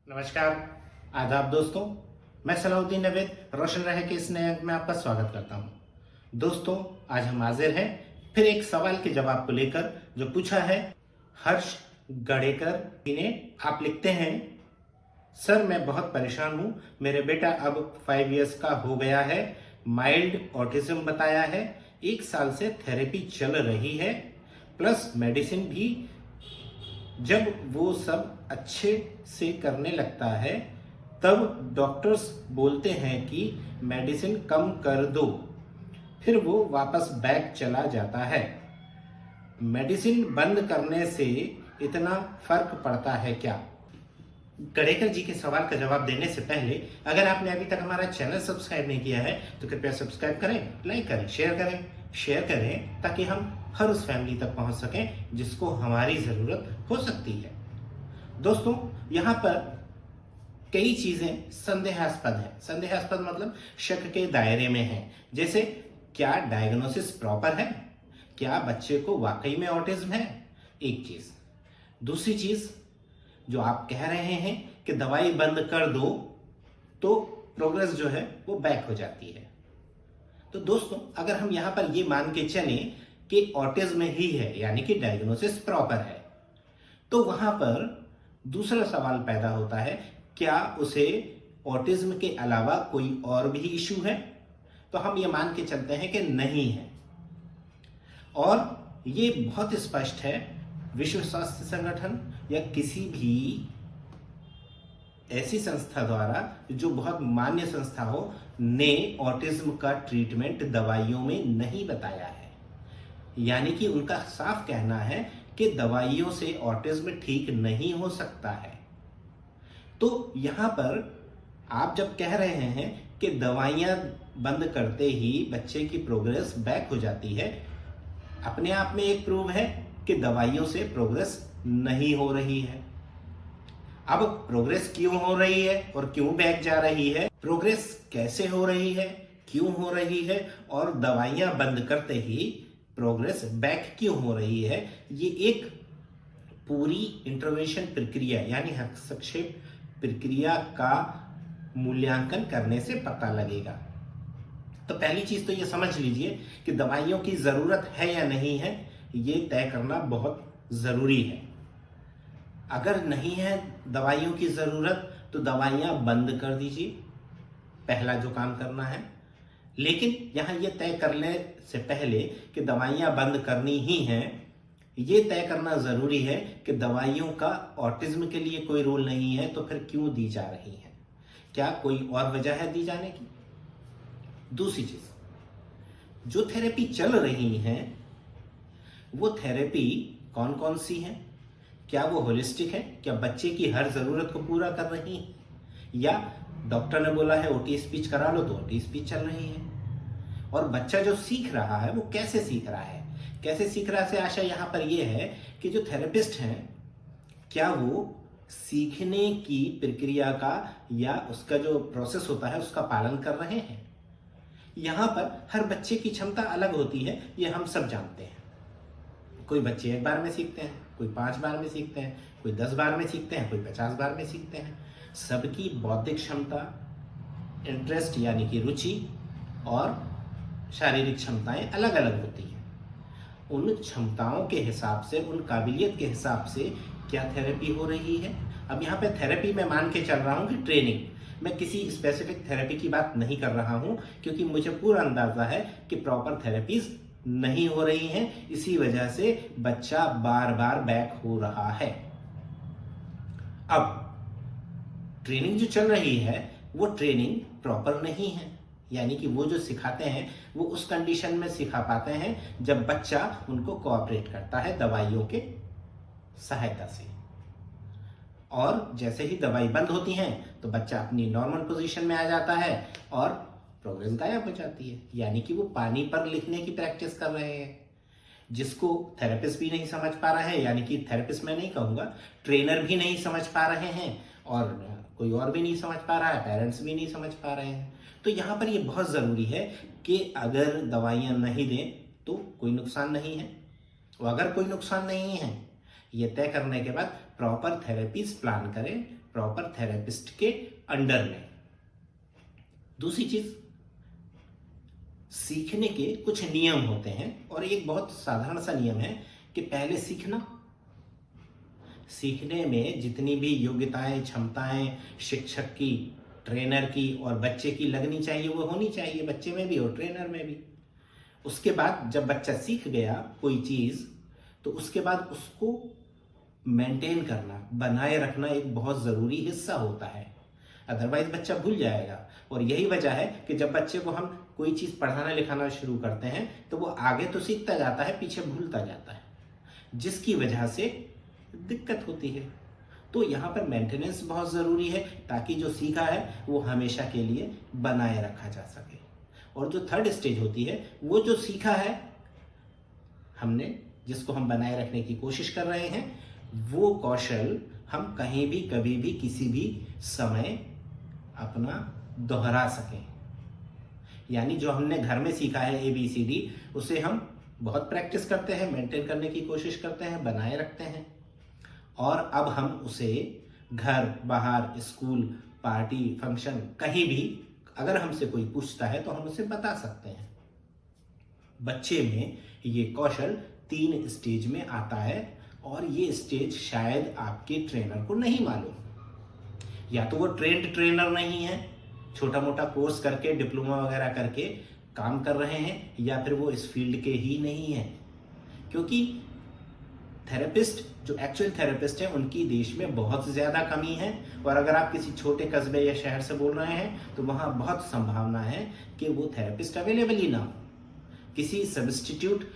नमस्कार, आदाब दोस्तों। मैं सलाहुद्दीन नवेद रोशन रहे के इस नए अंक में आपका स्वागत करता हूं। दोस्तों, आज हम हाजिर हैं फिर एक सवाल के जवाब को लेकर जो पूछा है हर्ष गड़ेकर ने। आप लिखते हैं, सर मैं बहुत परेशान हूं। मेरे बेटा अब 5 इयर्स का हो गया है। माइल्ड ऑटिज्म बताया है। 1 साल से थेरेपी चल रही है, प्लस मेडिसिन भी। जब वो सब अच्छे से करने लगता है तब डॉक्टर्स बोलते हैं कि मेडिसिन कम कर दो, फिर वो वापस बैक चला जाता है। मेडिसिन बंद करने से इतना फर्क पड़ता है क्या? गड़ेकर जी के सवाल का जवाब देने से पहले अगर आपने अभी तक हमारा चैनल सब्सक्राइब नहीं किया है तो कृपया सब्सक्राइब करें, लाइक करें, शेयर करें ताकि हम हर उस फैमिली तक पहुंच सकें जिसको हमारी जरूरत हो सकती है। दोस्तों, यहाँ पर कई चीजें संदेहास्पद है। संदेहास्पद मतलब शक के दायरे में है। जैसे, क्या डायग्नोसिस प्रॉपर है? क्या बच्चे को वाकई में ऑटिज्म है? एक चीज। दूसरी चीज, जो आप कह रहे हैं कि दवाई बंद कर दो तो प्रोग्रेस जो है वो बैक हो जाती है। तो दोस्तों, अगर हम यहां पर ये मान के चलें कि ऑटिज्म ही है, यानी कि डायग्नोसिस प्रॉपर है, तो वहां पर दूसरा सवाल पैदा होता है, क्या उसे ऑटिज्म के अलावा कोई और भी इश्यू है? तो हम ये मान के चलते हैं कि नहीं है। और ये बहुत स्पष्ट है, विश्व स्वास्थ्य संगठन या किसी भी ऐसी संस्था द्वारा जो बहुत मान्य संस्था हो ने ऑटिज्म का ट्रीटमेंट दवाइयों में नहीं बताया है। यानी कि उनका साफ कहना है कि दवाइयों से ऑटिज्म ठीक नहीं हो सकता है। तो यहां पर आप जब कह रहे हैं कि दवाइयां बंद करते ही बच्चे की प्रोग्रेस बैक हो जाती है, अपने आप में एक प्रूव है कि दवाइयों से प्रोग्रेस नहीं हो रही है। अब प्रोग्रेस क्यों हो रही है और क्यों बैक जा रही है, प्रोग्रेस कैसे हो रही है, क्यों हो रही है, और दवाइयां बंद करते ही प्रोग्रेस बैक क्यों हो रही है, ये एक पूरी इंटरवेंशन प्रक्रिया यानी हस्तक्षेप प्रक्रिया का मूल्यांकन करने से पता लगेगा। तो पहली चीज तो ये समझ लीजिए कि दवाइयों की जरूरत है या नहीं है, ये तय करना बहुत जरूरी है। अगर नहीं है दवाइयों की जरूरत तो दवाइयां बंद कर दीजिए, पहला जो काम करना है। लेकिन यहां यह तय करने से पहले कि दवाइयां बंद करनी ही हैं, ये तय करना जरूरी है कि दवाइयों का ऑटिज्म के लिए कोई रोल नहीं है तो फिर क्यों दी जा रही है? क्या कोई और वजह है दी जाने की? दूसरी चीज, जो थेरेपी चल रही है वो थेरेपी कौन कौन सी है? क्या वो होलिस्टिक है? क्या बच्चे की हर जरूरत को पूरा कर रही है? या डॉक्टर ने बोला है ओटी स्पीच करा लो तो ओटी स्पीच चल रही है? और बच्चा जो सीख रहा है वो कैसे सीख रहा है? कैसे सीख रहा से आशा यहां पर यह है कि जो थेरेपिस्ट हैं, क्या वो सीखने की प्रक्रिया का या उसका जो प्रोसेस होता है उसका पालन कर रहे हैं? यहां पर हर बच्चे की क्षमता अलग होती है, ये हम सब जानते हैं। कोई बच्चे 1 बार में सीखते हैं, कोई 5 बार में सीखते हैं, कोई 10 बार में सीखते हैं, कोई 50 बार में सीखते हैं। सबकी बौद्धिक क्षमता, इंटरेस्ट यानी कि रुचि, और शारीरिक क्षमताएं अलग अलग होती हैं। उन क्षमताओं के हिसाब से, उन काबिलियत के हिसाब से क्या थेरेपी हो रही है। अब यहाँ पे थेरेपी मैं मान के चल रहा हूँ कि ट्रेनिंग, मैं किसी स्पेसिफिक थेरेपी की बात नहीं कर रहा हूँ क्योंकि मुझे पूरा अंदाजा है कि प्रॉपर थेरेपीज नहीं हो रही हैं, इसी वजह से बच्चा बार बार बैक हो रहा है। अब ट्रेनिंग जो चल रही है वो ट्रेनिंग प्रॉपर नहीं है, यानी कि वो जो सिखाते हैं वो उस कंडीशन में सिखा पाते हैं जब बच्चा उनको कोऑपरेट करता है दवाइयों के सहायता से। और जैसे ही दवाई बंद होती है तो बच्चा अपनी नॉर्मल पोजीशन में आ जाता है और प्रोग्रेस गायब हो जाती है। यानी कि वो पानी पर लिखने की प्रैक्टिस कर रहे हैं, जिसको थेरेपिस्ट भी नहीं समझ पा रहा है। यानी कि थेरेपिस्ट मैं नहीं कहूँगा, ट्रेनर भी नहीं समझ पा रहे हैं और कोई और भी नहीं समझ पा रहा है, पेरेंट्स भी नहीं समझ पा रहे हैं। तो यहाँ पर ये बहुत ज़रूरी है कि अगर दवाइयाँ नहीं दें तो कोई नुकसान नहीं है, और अगर कोई नुकसान नहीं है ये तय करने के बाद प्रॉपर थेरेपीज प्लान करें, प्रॉपर थेरेपिस्ट के अंडर में। दूसरी चीज, सीखने के कुछ नियम होते हैं और एक बहुत साधारण सा नियम है कि पहले सीखने में जितनी भी योग्यताएं, क्षमताएं शिक्षक की, ट्रेनर की और बच्चे की लगनी चाहिए वो होनी चाहिए, बच्चे में भी और ट्रेनर में भी। उसके बाद जब बच्चा सीख गया कोई चीज, तो उसके बाद उसको मेंटेन करना, बनाए रखना एक बहुत जरूरी हिस्सा होता है, अदरवाइज बच्चा भूल जाएगा। और यही वजह है कि जब बच्चे को हम कोई चीज पढ़ाना लिखाना शुरू करते हैं तो वो आगे तो सीखता जाता है, पीछे भूलता जाता है, जिसकी वजह से दिक्कत होती है। तो यहाँ पर मेंटेनेंस बहुत जरूरी है ताकि जो सीखा है वो हमेशा के लिए बनाए रखा जा सके। और जो थर्ड स्टेज होती है, वो जो सीखा है हमने, जिसको हम बनाए रखने की कोशिश कर रहे हैं, वो कौशल हम कहीं भी, कभी भी, किसी भी समय अपना दोहरा सकें। यानी जो हमने घर में सीखा है ABCD, उसे हम बहुत प्रैक्टिस करते हैं, मेंटेन करने की कोशिश करते हैं, बनाए रखते हैं, और अब हम उसे घर, बाहर, स्कूल, पार्टी, फंक्शन, कहीं भी अगर हमसे कोई पूछता है तो हम उसे बता सकते हैं। बच्चे में ये कौशल 3 स्टेज में आता है और ये स्टेज शायद आपके ट्रेनर को नहीं मालूम। या तो वो ट्रेंड ट्रेनर नहीं है, छोटा मोटा कोर्स करके, डिप्लोमा वगैरह करके काम कर रहे हैं, या फिर वो इस फील्ड के ही नहीं है। क्योंकि थेरेपिस्ट, जो एक्चुअल थेरेपिस्ट हैं, उनकी देश में बहुत ज़्यादा कमी है। और अगर आप किसी छोटे कस्बे या शहर से बोल रहे हैं तो वहाँ बहुत संभावना है कि वो थेरेपिस्ट अवेलेबल ही ना हो, किसी सब्स्टिट्यूट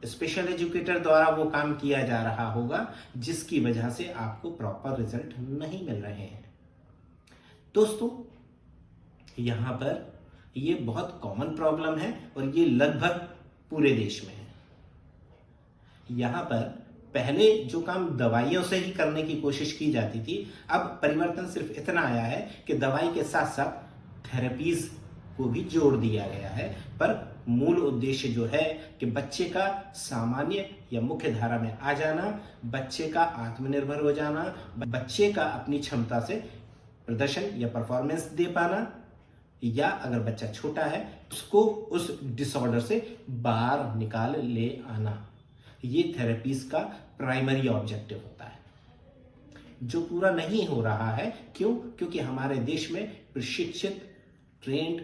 स्पेशल एजुकेटर द्वारा वो काम किया जा रहा होगा, जिसकी वजह से आपको प्रॉपर रिजल्ट नहीं मिल रहे हैं। दोस्तों, यहाँ पर ये बहुत कॉमन प्रॉब्लम है और ये लगभग पूरे देश में है। यहाँ पर पहले जो काम दवाइयों से ही करने की कोशिश की जाती थी, अब परिवर्तन सिर्फ इतना आया है कि दवाई के साथ साथ थेरेपीज को भी जोड़ दिया गया है। पर मूल उद्देश्य जो है कि बच्चे का सामान्य या मुख्य धारा में आ जाना, बच्चे का आत्मनिर्भर हो जाना, बच्चे का अपनी क्षमता से प्रदर्शन या परफॉर्मेंस दे पाना, या अगर बच्चा छोटा है उसको उस डिसऑर्डर से बाहर निकाल ले आना, ये थेरेपीज का प्राइमरी ऑब्जेक्टिव होता है, जो पूरा नहीं हो रहा है। क्यों? क्योंकि हमारे देश में प्रशिक्षित, ट्रेंड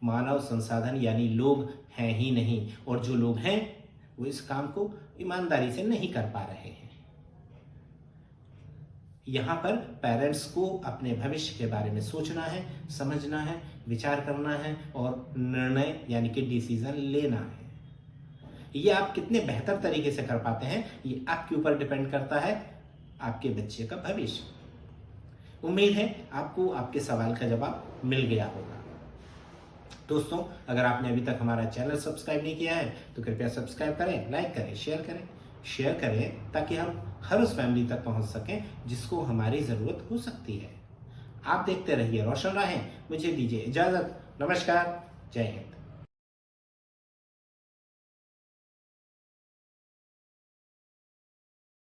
मानव संसाधन यानी लोग हैं ही नहीं, और जो लोग हैं वो इस काम को ईमानदारी से नहीं कर पा रहे हैं। यहाँ पर पेरेंट्स को अपने भविष्य के बारे में सोचना है, समझना है, विचार करना है और निर्णय यानी कि डिसीजन लेना है। ये आप कितने बेहतर तरीके से कर पाते हैं, ये आपके ऊपर डिपेंड करता है, आपके बच्चे का भविष्य। उम्मीद है आपको आपके सवाल का जवाब मिल गया होगा। दोस्तों, अगर आपने अभी तक हमारा चैनल सब्सक्राइब नहीं किया है तो कृपया सब्सक्राइब करें, लाइक करें, शेयर करें ताकि हम हर उस फैमिली तक पहुंच सकें जिसको हमारी जरूरत हो सकती है। आप देखते रहिए रोशन राहें। मुझे दीजिए इजाजत। नमस्कार। जय हिंद।